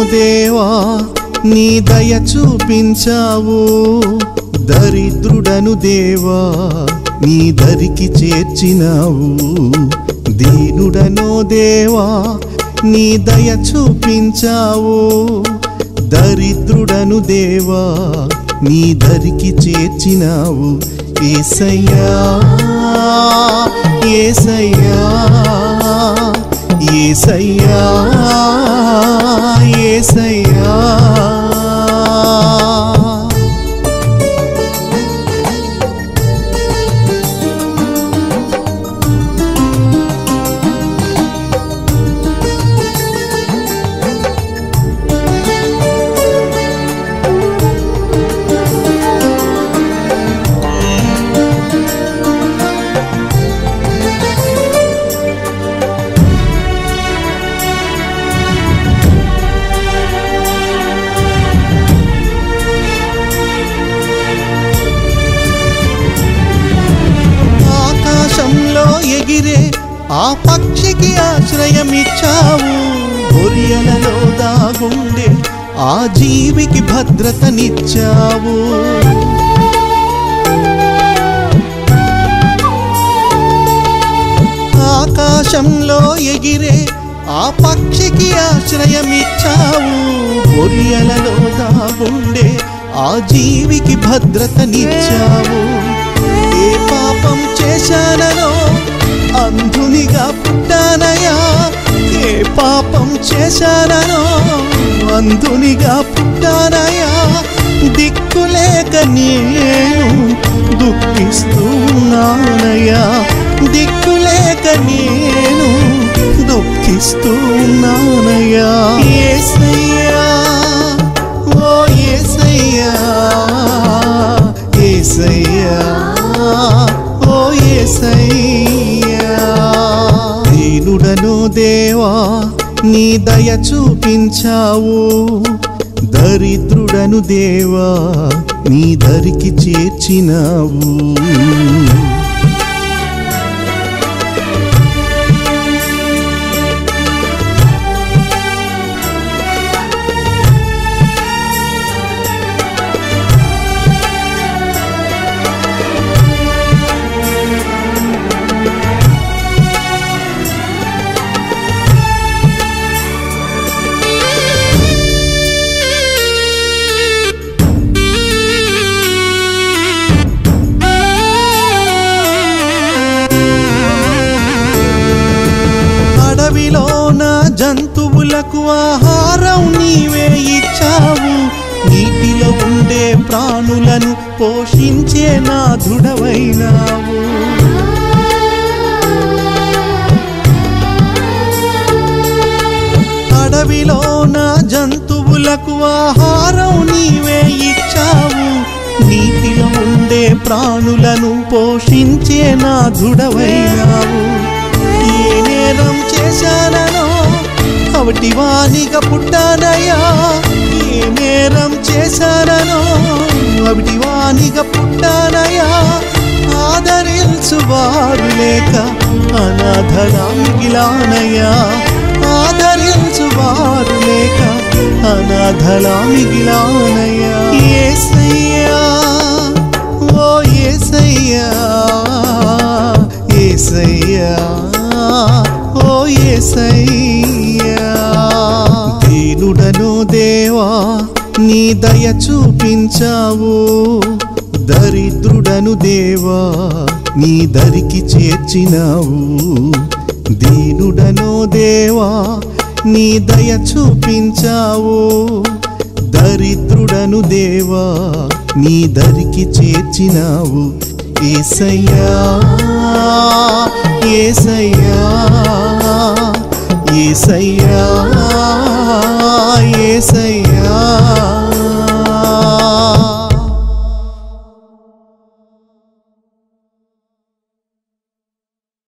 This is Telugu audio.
దేవా నీ దయ చూపించావు దరిద్రుడను దేవా నీ దరికి చేర్చినావు దీనుడను దేవా నీ దయ చూపించావు దరిద్రుడను దేవా నీ దరికి చేర్చినావు యేసయ్యా యేసయ్యా యేసయ్యా యేసయ్యా ఎగిరే ఆ పక్షికి ఆశ్రయమిచ్చావు గొర్రెలలో దాగుండే ఆ జీవికి భద్రతనిచ్చావు ఆకాశంలో ఎగిరే ఆ పక్షికి ఆశ్రయమిచ్చావు గొర్రెలలో దాగుండే ఆ జీవికి భద్రతనిచ్చావు ఏ పాపం చేశానో అంధునిగా పుట్టానయా ఏ పాపం చేశానో అంధునిగా పుట్టానయా దిక్కులేక నేను దుఃఖిస్తూ ఉన్నానయా దిక్కులేక నేను దుఃఖిస్తూ ఉన్నానయా యేసయ్యా ఓ యేసయ్యా యేసయ్యా ఓ యేసయ్యా దీనుడను దేవా నీ దయ చూపించావు దరిద్రుడను దేవా నీ దరికి చేర్చినావు అడవిలోన జంతువులకు ఆహారం నీవే ఇచ్చావు నీటిలో ఉండే ప్రాణులను పోషించే నాథుడవైనావు అడవిలోన జంతువులకు ఆహారం నీవే ఇచ్చావు నీటిలో ఉండే ప్రాణులను పోషించే నాథుడవైనావు ఏ నేరం చేశానో అవటి వానిగా పుట్టానయా ఏ నేరం చేశానో అవటి వానిగా పుట్టానయా ఆదరించువారు లేక అనాథలా మిగిలానయా ఆదరించువారు లేక అనాథలా మిగిలానయా యేసయ్యా ఓ యేసయ్యా యేసయ్యా ఓ యేసయ్యా దీనుడను దేవా నీ దయ చూపించావు దరిద్రుడను దేవా నీ దరికి చేర్చినావు దీనుడను దేవా నీ దయ చూపించావు దరిద్రుడను దేవా నీ దరికి చేర్చినావు యేసయ్యా యేసయ్యా యేసయ్యా యేసయ్యా